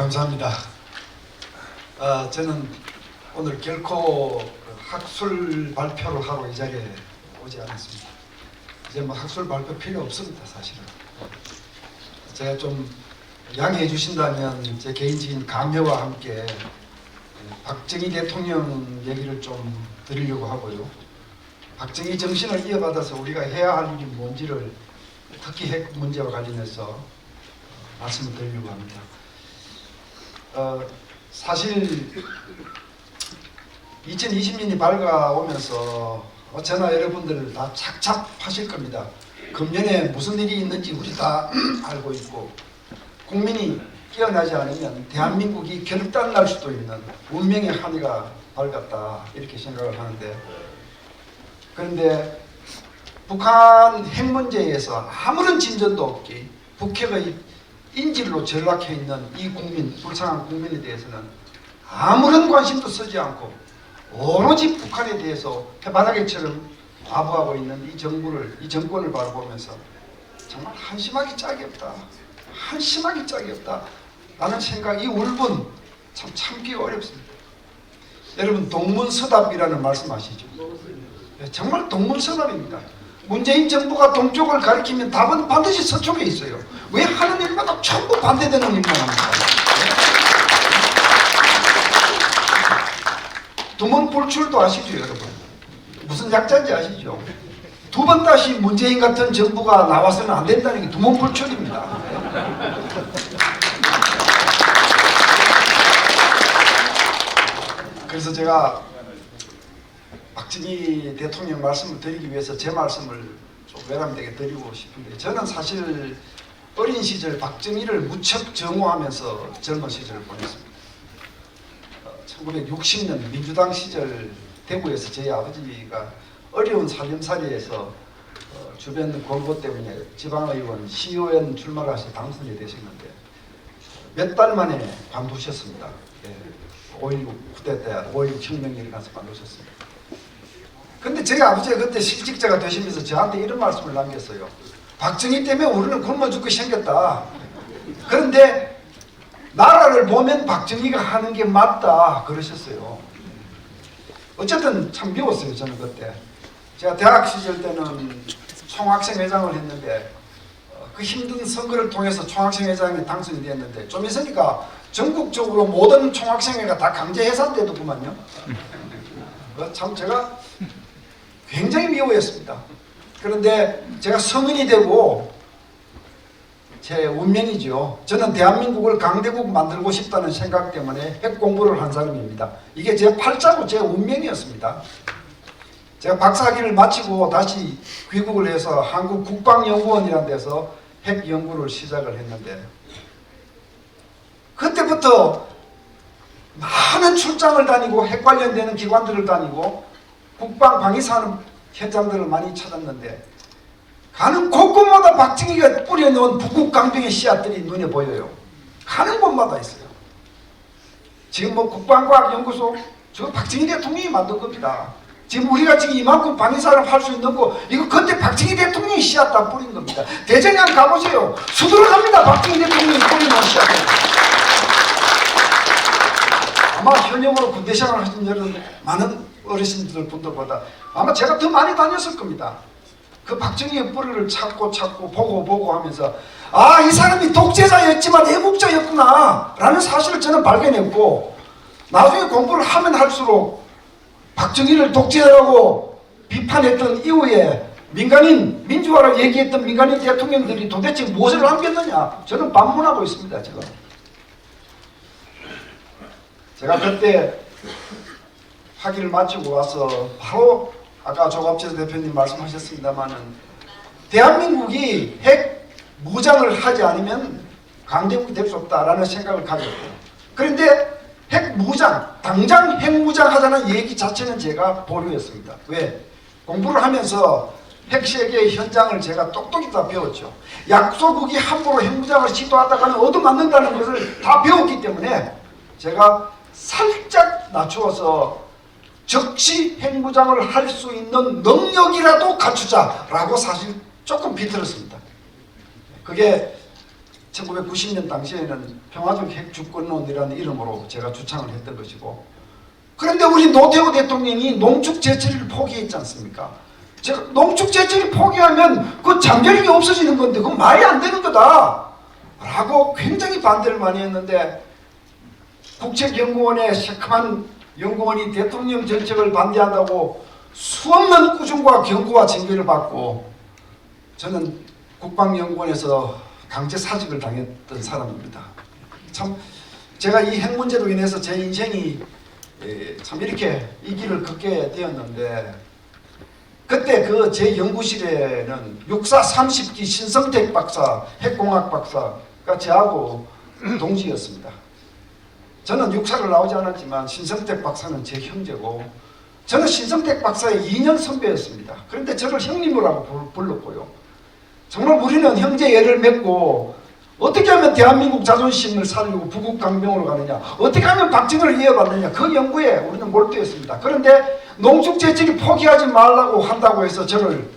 감사합니다. 저는 오늘 결코 학술 발표를 하러 이 자리에 오지 않았습니다. 이제 뭐 학술 발표 필요 없습니다, 사실은. 제가 좀 양해해 주신다면 제 개인적인 감회와 함께 박정희 대통령 얘기를 좀 드리려고 하고요. 박정희 정신을 이어받아서 우리가 해야 할 일이 뭔지를 특히 핵 문제와 관련해서 말씀을 드리려고 합니다. 사실 2020년이 밝아오면서 저나 여러분들 다 착잡하실 겁니다. 금년에 무슨 일이 있는지 우리 다 알고 있고, 국민이 깨어나지 않으면 대한민국이 결단날 수도 있는 운명의 한 해가 밝았다, 이렇게 생각을 하는데, 그런데 북한 핵 문제에서 아무런 진전도 없기, 북핵의 인질로 전락해 있는 이 국민, 불쌍한 국민에 대해서는 아무런 관심도 쓰지 않고 오로지 북한에 대해서 해바라기처럼 아부하고 있는 이 정부를, 이 정권을 바라보면서 정말 한심하기 짝이 없다, 한심하기 짝이 없다 라는 생각, 이 울분 참 참기 어렵습니다. 여러분, 동문서답이라는 말씀 아시죠? 정말 동문서답입니다. 문재인 정부가 동쪽을 가리키면 답은 반드시 서쪽에 있어요. 왜 하는 일마다 전부 반대되는 일만 합니까? 두문불출도 아시죠, 여러분? 무슨 약자인지 아시죠? 두 번 다시 문재인 같은 정부가 나와서는 안 된다는 게 두문불출입니다. 그래서 제가 박정희 대통령 말씀을 드리기 위해서 제 말씀을 좀 외람되게 드리고 싶은데, 저는 사실 어린 시절 박정희를 무척 정오하면서 젊은 시절을 보냈습니다. 1960년 민주당 시절 대구에서 저희 아버지가 어려운 살림살이에서 주변 공고 때문에 지방의원, 시의원 출마를 하셔서 당선이 되셨는데 몇 달 만에 관두셨습니다. 5.16 쿠데 때 5.16 혁명이 일어나서 관두셨습니다. 근데 저희 아버지가 그때 실직자가 되시면서 저한테 이런 말씀을 남겼어요. 박정희 때문에 우리는 굶어 죽게 생겼다. 그런데 나라를 보면 박정희가 하는 게 맞다, 그러셨어요. 어쨌든 참 미웠어요, 저는 그때. 제가 대학 시절 때는 총학생회장을 했는데 그 힘든 선거를 통해서 총학생회장에 당선이 됐는데 좀 있으니까 전국적으로 모든 총학생회가 다 강제 해산되더구만요. 참 제가 굉장히 미워했습니다. 그런데 제가 성인이 되고 제 운명이죠. 저는 대한민국을 강대국 만들고 싶다는 생각 때문에 핵 공부를 한 사람입니다. 이게 제 팔자고 제 운명이었습니다. 제가 박사학위를 마치고 다시 귀국을 해서 한국국방연구원이라는 데서 핵 연구를 시작을 했는데, 그때부터 많은 출장을 다니고 핵 관련되는 기관들을 다니고 국방 방위산업 현장들을 많이 찾았는데 가는 곳곳마다 박정희가 뿌려놓은 북극 강병의 씨앗들이 눈에 보여요. 가는 곳마다 있어요. 지금 뭐 국방과학연구소, 저 박정희 대통령이 만든 겁니다. 지금 우리가 지금 이만큼 방위산업 할 수 있는 거, 이거 그때 박정희 대통령이 씨앗 다 뿌린 겁니다. 대전에 가보세요. 수두룩합니다. 박정희 대통령이 뿌려놓은 씨앗들. 아마 현역으로 군대 생활을 하신 여러분, 많은 어르신들 분들보다 아마 제가 더 많이 다녔을 겁니다. 그 박정희의 뿌리를 찾고 보고 하면서, 아, 이 사람이 독재자였지만 애국자였구나 라는 사실을 저는 발견했고, 나중에 공부를 하면 할수록 박정희를 독재자라고 비판했던 이후에 민간인, 민주화를 얘기했던 민간인 대통령들이 도대체 무엇을 남겼느냐, 저는 반문하고 있습니다. 제가 그때 학위를 마치고 와서 바로 아까 조갑재 대표님 말씀하셨습니다마는 대한민국이 핵 무장을 하지 않으면 강대국이 될 수 없다라는 생각을 가졌고요. 그런데 핵 무장, 당장 핵 무장 하자는 얘기 자체는 제가 보류했습니다. 왜? 공부를 하면서 핵세계의 현장을 제가 똑똑히 다 배웠죠. 약소국이 함부로 핵무장을 시도하다가는 얻어맞는다는 것을 다 배웠기 때문에 제가 살짝 낮추어서 즉시 핵무장을 할 수 있는 능력이라도 갖추자라고 사실 조금 비틀었습니다. 그게 1990년 당시에는 평화적 핵주권론이라는 이름으로 제가 주창을 했던 것이고, 그런데 우리 노태우 대통령이 농축제철을 포기했지 않습니까? 제가 농축제철을 포기하면 그 잠재력이 없어지는 건데 그건 말이 안 되는 거다 라고 굉장히 반대를 많이 했는데, 국책연구원의 새카만 연구원이 대통령 정책을 반대한다고 수없는 꾸중과 경고와 징계를 받고, 저는 국방연구원에서 강제 사직을 당했던 사람입니다. 참 제가 이 핵 문제로 인해서 제 인생이 참 이렇게 이 길을 걷게 되었는데, 그때 그 제 연구실에는 육사 30기 신성택 박사, 핵공학 박사가 저하고 동지였습니다. 저는 육사를 나오지 않았지만 신성택 박사는 제 형제고, 저는 신성택 박사의 2년 선배였습니다. 그런데 저를 형님이라고 불렀고요. 정말 우리는 형제애를 맺고 어떻게 하면 대한민국 자존심을 살리고 부국강병으로 가느냐, 어떻게 하면 박정희를 이어받느냐, 그 연구에 우리는 몰두했습니다. 그런데 농축제철이 포기하지 말라고 한다고 해서 저를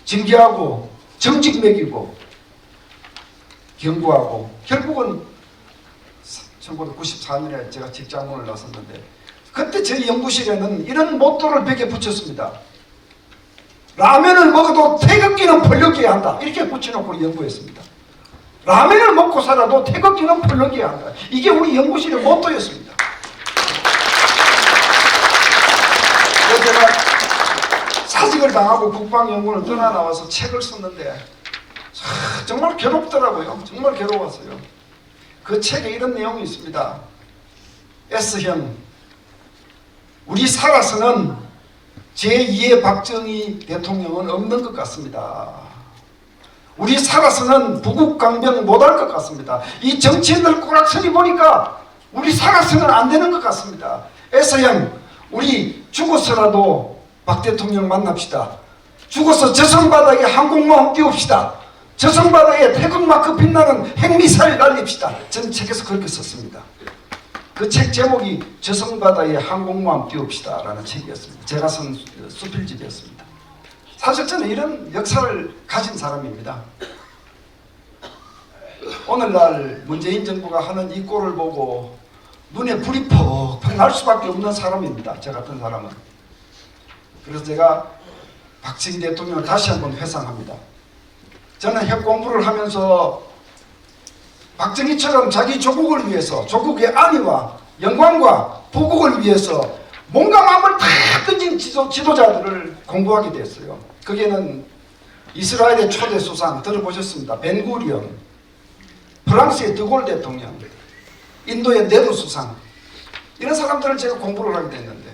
징계하고 정직 매기고 경고하고, 결국은 1994년에 제가 직장문을 나섰는데, 그때 제 연구실에는 이런 모토를 벽에 붙였습니다. 라면을 먹어도 태극기는 벌려야 한다, 이렇게 붙여놓고 연구했습니다. 라면을 먹고 살아도 태극기는 벌려야 한다, 이게 우리 연구실의 모토였습니다. 그래서 제가 사직을 당하고 국방연구원을 떠나 나와서 책을 썼는데 정말 괴롭더라고요. 정말 괴로웠어요. 그 책에 이런 내용이 있습니다. S형, 우리 살아서는 제2의 박정희 대통령은 없는 것 같습니다. 우리 살아서는 부국강병 못할 것 같습니다. 이 정치인들 꼬락서니 보니까 우리 살아서는 안 되는 것 같습니다. S형, 우리 죽어서라도 박 대통령 만납시다. 죽어서 저승바다에 항공모함 띄웁시다. 저승바다에 태극마크 빛나는 핵미사일 날립시다. 저는 책에서 그렇게 썼습니다. 그 책 제목이 저승바다에 항공모함 띄웁시다 라는 책이었습니다. 제가 쓴 수필집이었습니다. 사실 저는 이런 역사를 가진 사람입니다. 오늘날 문재인 정부가 하는 이 꼴을 보고 눈에 불이 퍽퍽 날 수밖에 없는 사람입니다. 저 같은 사람은. 그래서 제가 박정희 대통령을 다시 한번 회상합니다. 저는 핵 공부를 하면서 박정희처럼 자기 조국을 위해서, 조국의 안위와 영광과 부국을 위해서 뭔가 마음을 다 던진 지도자들을 공부하게 됐어요. 거기에는 이스라엘의 초대 수상 들어보셨습니다. 벤구리온, 프랑스의 드골 대통령, 인도의 네루 수상, 이런 사람들을 제가 공부를 하게 됐는데,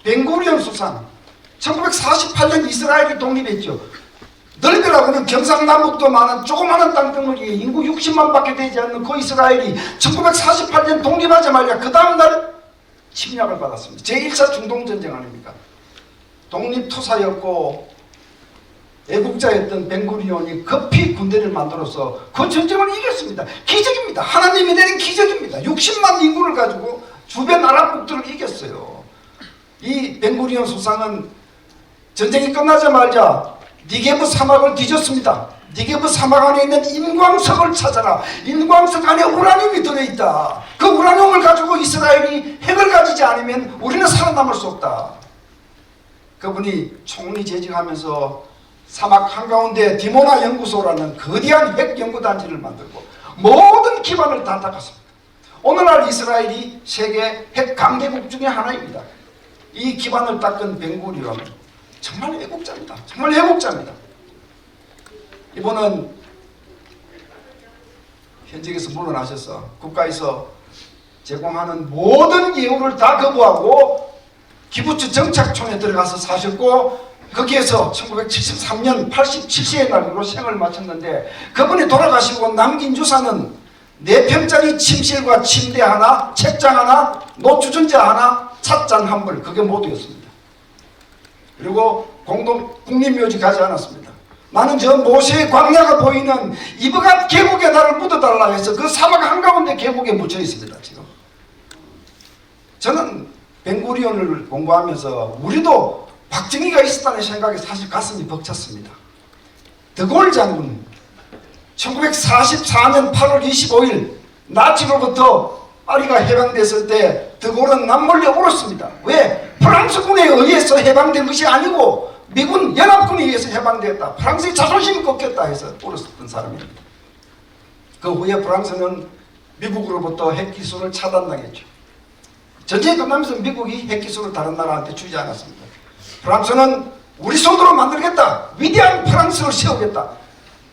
벤구리온 수상 1948년 이스라엘이 독립했죠. 넓이라고는 경상남북도 많은 조그마한 땅덩어리에 인구 60만밖에 되지 않는 그 이스라엘이 1948년 독립하자마자 그 다음날 침략을 받았습니다. 제1차 중동전쟁 아닙니까? 독립투사였고 애국자였던 벤구리온이 급히 군대를 만들어서 그 전쟁을 이겼습니다. 기적입니다. 하나님이 내린 기적입니다. 60만 인구를 가지고 주변 아랍국들을 이겼어요. 이 벤구리온 수상은 전쟁이 끝나자마자 니게브 사막을 뒤졌습니다. 니게브 사막 안에 있는 인광석을 찾아라. 인광석 안에 우라늄이 들어있다. 그 우라늄을 가지고 이스라엘이 핵을 가지지 않으면 우리는 살아남을 수 없다. 그분이 총리 재직하면서 사막 한가운데 디모나 연구소라는 거대한 핵 연구단지를 만들고 모든 기반을 다 닦았습니다. 오늘날 이스라엘이 세계 핵 강대국 중에 하나입니다. 이 기반을 닦은 벤구리온 정말 애국자입니다. 정말 애국자입니다. 이분은 현직에서 물러나셔서 국가에서 제공하는 모든 예우를 다 거부하고 기부처 정착촌에 들어가서 사셨고, 거기에서 1973년 87세의 날로 생을 마쳤는데, 그분이 돌아가시고 남긴 유산은 4평짜리 침실과 침대 하나, 책장 하나, 노주전자 하나, 찻잔 한 벌, 그게 모두였습니다. 그리고 국립묘지 가지 않았습니다. 나는 저 모세의 광야가 보이는 이브갓 계곡에 나를 묻어달라 해서 그 사막 한가운데 계곡에 묻혀 있습니다. 지금 저는 벤구리온을 공부하면서 우리도 박정희가 있었다는 생각에 사실 가슴이 벅찼습니다. 드골 장군, 1944년 8월 25일 나치로부터 파리가 해방됐을 때 드골은 남몰래 울었습니다. 왜? 프랑스군에 의해서 해방된 것이 아니고 미군 연합군에 의해서 해방되었다. 프랑스의 자존심이 꺾였다 해서 울었던 사람입니다. 그 후에 프랑스는 미국으로부터 핵기술을 차단당했죠. 전쟁이 끝나면서 미국이 핵기술을 다른 나라한테 주지 않았습니다. 프랑스는 우리 손으로 만들겠다. 위대한 프랑스를 세우겠다.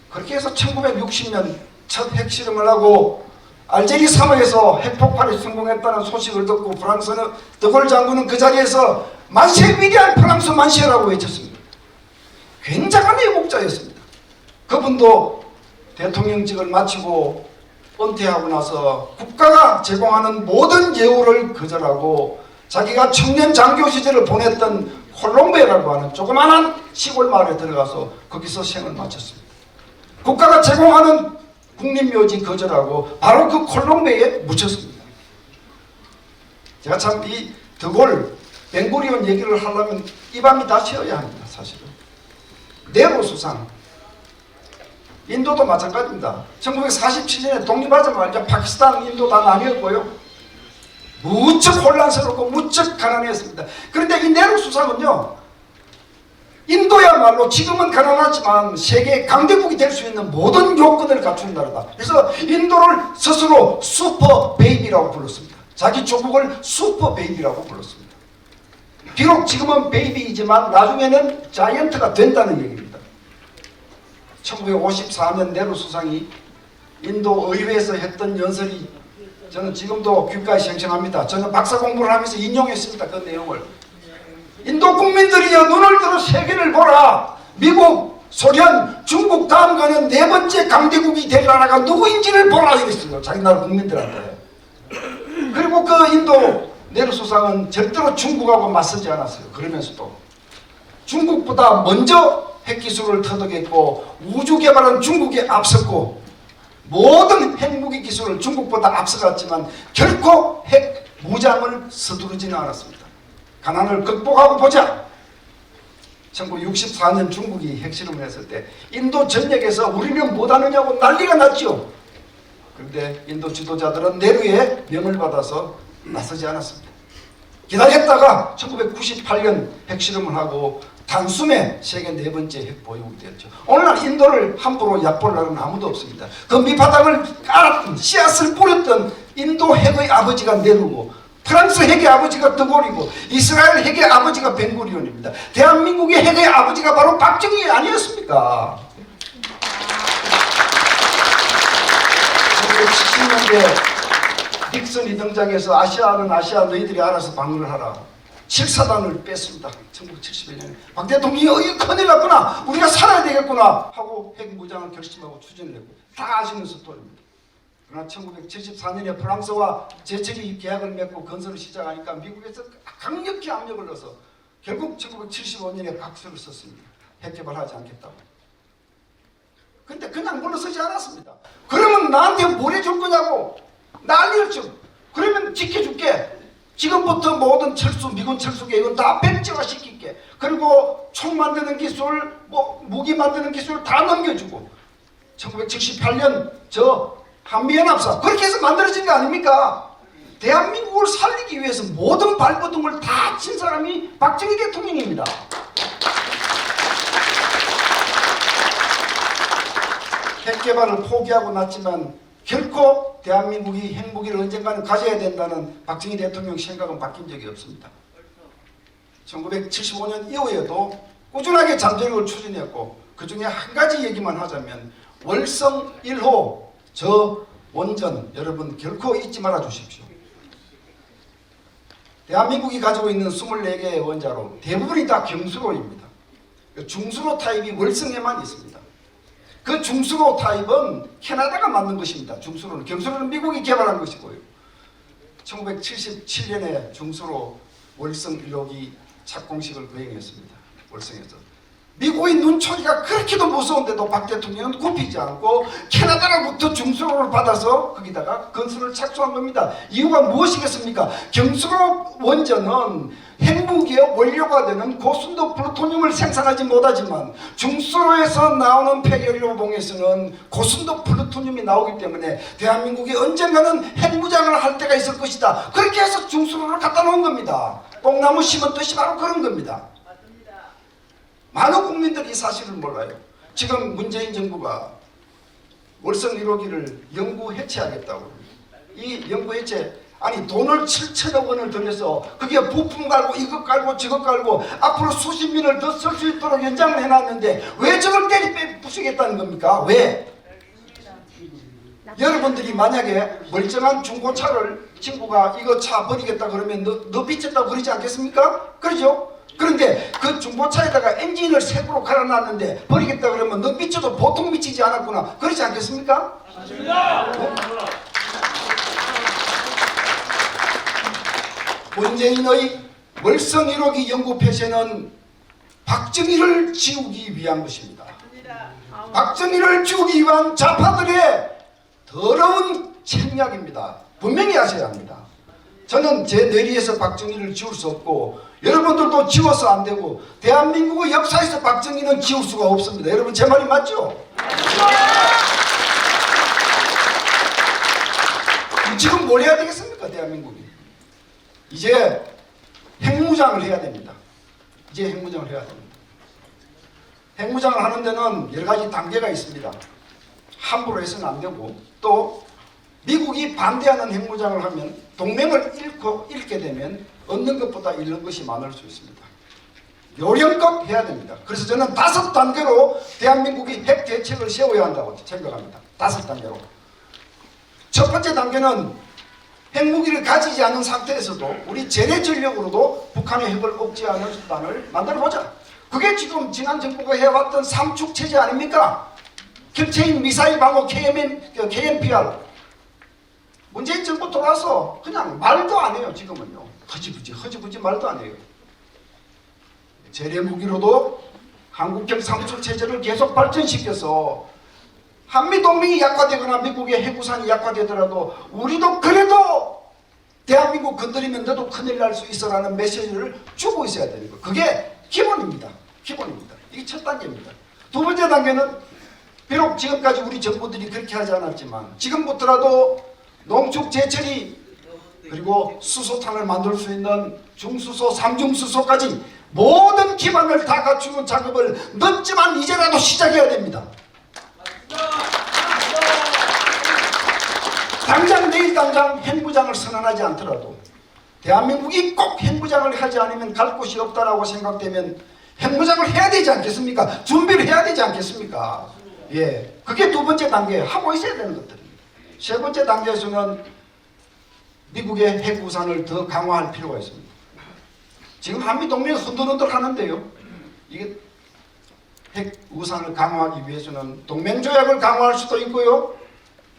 그렇게 해서 1960년 첫 핵실험을 하고 알제리 사막에서 핵폭발에 성공했다는 소식을 듣고 프랑스는 드골 장군은 그 자리에서 만세 위대한 프랑스 만세라고 외쳤습니다. 굉장한 애국자였습니다. 그분도 대통령직을 마치고 은퇴하고 나서 국가가 제공하는 모든 예우를 거절하고 자기가 청년 장교 시절을 보냈던 콜롬베라고 하는 조그마한 시골 마을에 들어가서 거기서 생을 마쳤습니다. 국가가 제공하는 국립묘지 거절하고 바로 그 콜롬베에 묻혔습니다. 제가 참 이 드골, 벵구리온 얘기를 하려면 이 밤이 다 새어야 합니다. 사실은 네로 수상, 인도도 마찬가지입니다. 1947년에 독립하자마자 파키스탄, 인도 다 나뉘었고요. 무척 혼란스럽고 무척 가난했습니다. 그런데 이 네로 수상은요, 인도야말로 지금은 가난하지만 세계 강대국이 될 수 있는 모든 요건을 갖춘 나라다. 그래서 인도를 스스로 슈퍼 베이비라고 불렀습니다. 자기 조국을 슈퍼 베이비라고 불렀습니다. 비록 지금은 베이비이지만 나중에는 자이언트가 된다는 얘기입니다. 1954년 네로 수상이 인도 의회에서 했던 연설이 저는 지금도 귓가에 생생합니다. 저는 박사 공부를 하면서 인용했습니다. 그 내용을. 인도 국민들이여 눈을 들어 세계를 보라. 미국, 소련, 중국 다음 가는 네 번째 강대국이 될 나라가 누구인지를 보라 이랬어요. 자기 나라 국민들한테. 그리고 그 인도 네로 수상은 절대로 중국하고 맞서지 않았어요. 그러면서도 중국보다 먼저 핵기술을 터득했고 우주 개발은 중국에 앞섰고 모든 핵무기 기술을 중국보다 앞서갔지만 결코 핵 무장을 서두르지는 않았습니다. 가난을 극복하고 보자. 1964년 중국이 핵실험을 했을 때 인도 전역에서 우리는 못하느냐고 난리가 났죠. 그런데 인도 지도자들은 네루의 명을 받아서 나서지 않았습니다. 기다렸다가 1998년 핵실험을 하고 단숨에 세계 네 번째 핵보유국이 되었죠. 오늘날 인도를 함부로 얕볼 나라는 아무도 없습니다. 그 밑바닥을 깔았던 씨앗을 뿌렸던 인도 핵의 아버지가 네루고 프랑스 핵의 아버지가 드골이고 이스라엘 핵의 아버지가 벵구리온입니다. 대한민국의 핵의 아버지가 바로 박정희 아니었습니까? 1970년대 닉슨이 등장해서 아시아는 아시아 너희들이 알아서 방문을 하라. 7사단을 뺐습니다. 1971년에 박 대통령이 큰일 났구나, 우리가 살아야 되겠구나 하고 핵무장을 결심하고 추진을 했고 다 아시는 스토리입니다. 그러나 1974년에 프랑스와 제철이 계약을 맺고 건설을 시작하니까 미국에서 강력히 압력을 넣어서 결국 1975년에 각서를 썼습니다. 핵 개발하지 않겠다고. 근데 그냥 물러서지 않았습니다. 그러면 나한테 뭘 해줄 거냐고 난리를 치고, 그러면 지켜줄게. 지금부터 모든 철수, 미군 철수 계획은 다 백지화 시킬게. 그리고 총 만드는 기술, 무기 만드는 기술 다 넘겨주고. 1978년 저 한미연합사 그렇게 해서 만들어진 거 아닙니까? 대한민국을 살리기 위해서 모든 발버둥을 다 친 사람이 박정희 대통령입니다. 핵 개발을 포기하고 났지만 결코 대한민국이 핵무기를 언젠가는 가져야 된다는 박정희 대통령 생각은 바뀐 적이 없습니다. 1975년 이후에도 꾸준하게 잠재력을 추진했고 그 중에 한 가지 얘기만 하자면 월성 1호 저 원전 여러분 결코 잊지 말아 주십시오. 대한민국이 가지고 있는 24개의 원자로 대부분이 다 경수로입니다. 중수로 타입이 월성에만 있습니다. 그 중수로 타입은 캐나다가 만든 것입니다. 중수로는. 경수로는 미국이 개발한 것이고요. 1977년에 중수로 월성 1호기 착공식을 거행했습니다. 월성에서. 미국의 눈초리가 그렇게도 무서운데도 박 대통령은 굽히지 않고 캐나다로부터 중수로를 받아서 거기다가 건설을 착수한 겁니다. 이유가 무엇이겠습니까? 경수로 원전은 핵무기의 원료가 되는 고순도 플루토늄을 생산하지 못하지만 중수로에서 나오는 폐연료봉에서는 고순도 플루토늄이 나오기 때문에 대한민국이 언젠가는 핵무장을 할 때가 있을 것이다. 그렇게 해서 중수로를 갖다 놓은 겁니다. 뽕나무 심은 뜻이 바로 그런 겁니다. 많은 국민들이 이 사실을 몰라요. 지금 문재인 정부가 월성 1호기를 영구 해체하겠다고. 이 영구 해체, 아니 돈을 7천억 원을 들여서 거기에 부품 갈고 이것 갈고 저것 갈고 앞으로 수십 년을 더 쓸 수 있도록 연장을 해놨는데 왜 저걸 때리 부수겠다는 겁니까? 왜? 여러분들이 만약에 멀쩡한 중고차를 친구가 이거 차 버리겠다 그러면 너 빚졌다고 그러지 않겠습니까? 그러죠? 그런데 그 중고차에다가 엔진을 새로 갈아놨는데 버리겠다 그러면 너 미쳐도 보통 미치지 않았구나 그러지 않겠습니까? 맞습니다. 문재인의 월성 1호기 연구 폐쇄는 박정희를 지우기 위한 것입니다. 박정희를 지우기 위한 좌파들의 더러운 책략입니다. 분명히 하셔야 합니다. 저는 제 뇌리에서 박정희를 지울 수 없고 여러분들도 지워서 안 되고 대한민국의 역사에서 박정희는 지울 수가 없습니다. 여러분 제 말이 맞죠? 지금 뭘 해야 되겠습니까? 대한민국이 이제 핵무장을 해야 됩니다. 이제 핵무장을 해야 됩니다. 핵무장을 하는 데는 여러 가지 단계가 있습니다. 함부로 해서는 안 되고 또 미국이 반대하는 핵무장을 하면 동맹을 잃게 되면 얻는 것보다 잃는 것이 많을 수 있습니다. 요령껏 해야 됩니다. 그래서 저는 5단계로 대한민국이 핵 대책을 세워야 한다고 생각합니다. 5단계로. 첫 번째 단계는 핵무기를 가지지 않은 상태에서도 우리 재래 전력으로도 북한의 핵을 억제하는 수단을 만들어보자. 그게 지금 지난 정부가 해왔던 3축 체제 아닙니까? 킬체인 미사일 방어 KNPR. 문재인 정부 돌아서 그냥 말도 안 해요. 지금은요. 허지부지 말도 안 해요. 재래무기로도 한국형 3축 체제를 계속 발전시켜서 한미동맹이 약화되거나 미국의 핵우산이 약화되더라도 우리도 그래도 대한민국 건드리면 너도 큰일 날 수 있어라는 메시지를 주고 있어야 되는 거예요. 그게 기본입니다. 기본입니다. 이게 첫 단계입니다. 두 번째 단계는 비록 지금까지 우리 정부들이 그렇게 하지 않았지만 지금부터라도 농축 제철이 그리고 수소탄을 만들 수 있는 중수소, 삼중수소까지 모든 기반을 다 갖추는 작업을 늦지만 이제라도 시작해야 됩니다. 당장 내일 당장 핵무장을 선언하지 않더라도 대한민국이 꼭 핵무장을 하지 않으면 갈 곳이 없다라고 생각되면 핵무장을 해야 되지 않겠습니까? 준비를 해야 되지 않겠습니까? 예, 그게 두 번째 단계 하고 있어야 되는 것들입니다. 세 번째 단계에서는 미국의 핵우산을 더 강화할 필요가 있습니다. 지금 한미동맹이 흔들흔들 하는데요. 이게 핵우산을 강화하기 위해서는 동맹조약을 강화할 수도 있고요.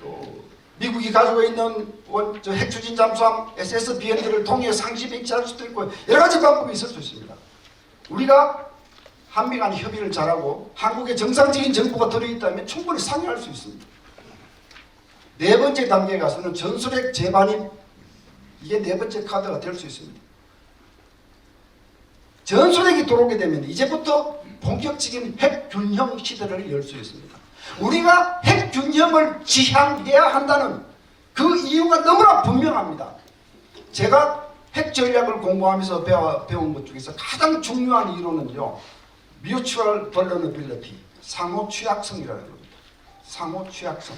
또 미국이 가지고 있는 핵추진 잠수함 SSBN들을 통해 상시 배치할 수도 있고 여러 가지 방법이 있을 수 있습니다. 우리가 한미 간 협의를 잘하고 한국의 정상적인 정부가 들어있다면 충분히 상의할 수 있습니다. 네 번째 단계에 가서는 전술핵 재반입, 이게 네 번째 카드가 될 수 있습니다. 전술핵이 들어오게 되면 이제부터 본격적인 핵균형 시대를 열 수 있습니다. 우리가 핵균형을 지향해야 한다는 그 이유가 너무나 분명합니다. 제가 핵전략을 공부하면서 배운 것 중에서 가장 중요한 이론은요, Mutual Vulnerability, 상호 취약성이라는 겁니다. 상호 취약성.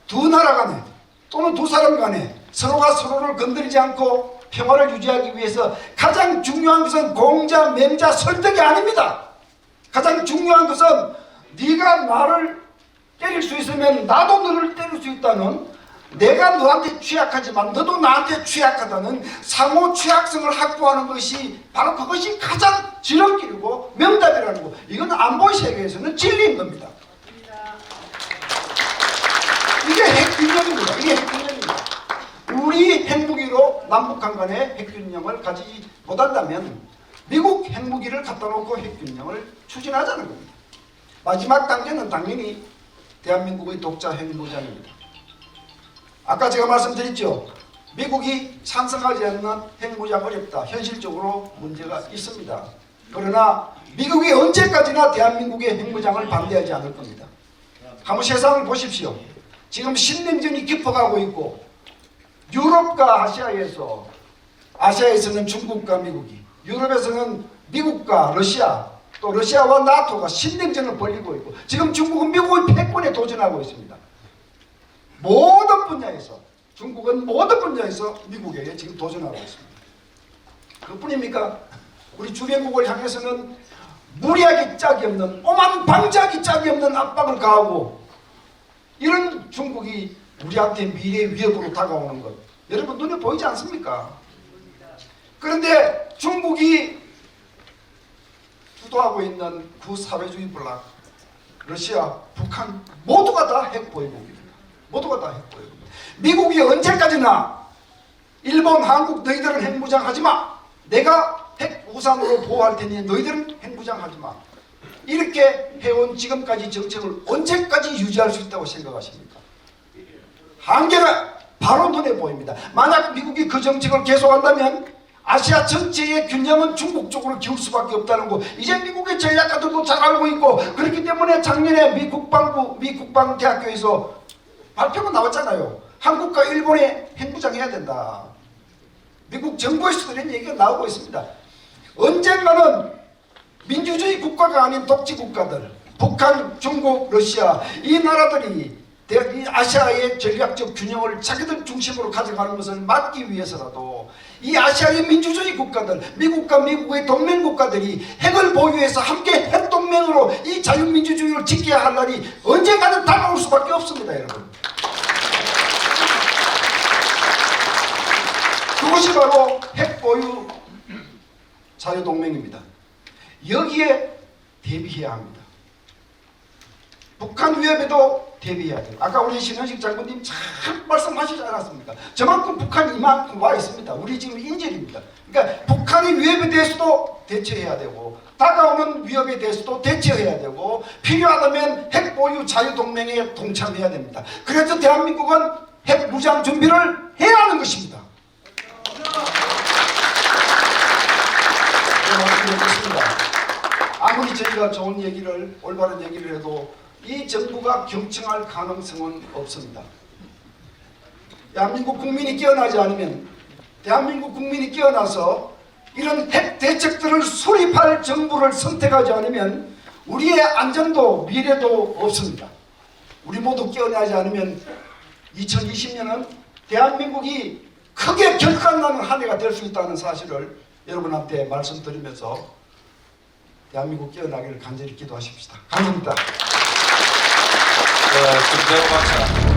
두 나라 간에 또는 두 사람 간에 서로가 서로를 건드리지 않고 평화를 유지하기 위해서 가장 중요한 것은 공자, 맹자, 설득이 아닙니다. 가장 중요한 것은 네가 나를 때릴 수 있으면 나도 너를 때릴 수 있다는, 내가 너한테 취약하지만 너도 나한테 취약하다는 상호 취약성을 확보하는 것이 바로 그것이 가장 지름길이고 명답이라는 거. 이건 안보의 세계에서는 진리인 겁니다. 이게 핵균형입니다. 이게 핵균형입니다. 우리 핵무기로 남북한 간의 핵균형을 가지지 못한다면 미국 핵무기를 갖다 놓고 핵균형을 추진하자는 겁니다. 마지막 단계는 당연히 대한민국의 독자 핵무장입니다. 아까 제가 말씀드렸죠. 미국이 찬성하지 않는 핵무장 어렵다. 현실적으로 문제가 있습니다. 그러나 미국이 언제까지나 대한민국의 핵무장을 반대하지 않을 겁니다. 한번 세상을 보십시오. 지금 신냉전이 깊어가고 있고 유럽과 아시아에서는 중국과 미국이, 유럽에서는 미국과 러시아, 또 러시아와 나토가 신냉전을 벌이고 있고 지금 중국은 미국의 패권에 도전하고 있습니다. 모든 분야에서 중국은 모든 분야에서 미국에게 지금 도전하고 있습니다. 그뿐입니까? 우리 주변국을 향해서는 무리하기 짝이 없는, 오만 방지하기 짝이 없는 압박을 가하고 이런 중국이 우리한테 미래의 위협으로 다가오는 것 여러분 눈에 보이지 않습니까? 그런데 중국이 주도하고 있는 구사회주의 블록, 러시아, 북한 모두가 다 핵보유국입니다. 모두가 다 핵보유국입니다. 미국이 언제까지나 일본, 한국 너희들은 핵무장하지 마. 내가 핵우산으로 보호할 테니 너희들은 핵무장하지 마. 이렇게 해온 지금까지 정책을 언제까지 유지할 수 있다고 생각하십니까? 한계가 바로 눈에 보입니다. 만약 미국이 그 정책을 계속한다면 아시아 전체의 균형은 중국 쪽으로 기울 수밖에 없다는 거 이제 미국의 전략가들도 잘 알고 있고, 그렇기 때문에 작년에 미 국방대학교에서 발표가 나왔잖아요. 한국과 일본에 핵무장해야 된다. 미국 정부에서도 이런 얘기가 나오고 있습니다. 언젠가는 민주주의 국가가 아닌 독재 국가들, 북한, 중국, 러시아, 이 나라들이 이 아시아의 전략적 균형을 자기들 중심으로 가져가는 것을 막기 위해서라도 이 아시아의 민주주의 국가들, 미국과 미국의 동맹 국가들이 핵을 보유해서 함께 핵동맹으로 이 자유민주주의를 지켜야 할 날이 언젠가는 다가올 수밖에 없습니다, 여러분. 그것이 바로 핵보유 자유동맹입니다. 여기에 대비해야 합니다. 북한 위협에도 대비해야 돼요. 아까 우리 신현식 장군님 참 말씀하시지 않았습니까? 저만큼 북한이 이만큼 와 있습니다. 우리 지금 인질입니다. 그러니까 북한의 위협에 대해서도 대처해야 되고 다가오는 위협에 대해서도 대처해야 되고 필요하다면 핵보유 자유동맹에 동참해야 됩니다. 그래서 대한민국은 핵무장 준비를 해야 하는 것입니다. 아무리 저희가 좋은 얘기를, 올바른 얘기를 해도 이 정부가 경청할 가능성은 없습니다. 대한민국 국민이 깨어나지 않으면, 대한민국 국민이 깨어나서 이런 핵 대책들을 수립할 정부를 선택하지 않으면 우리의 안전도 미래도 없습니다. 우리 모두 깨어나지 않으면 2020년은 대한민국이 크게 결단나는 한 해가 될 수 있다는 사실을 여러분한테 말씀드리면서 대한민국 깨어나기를 간절히 기도하십시다. 감사합니다. 김재호 박사.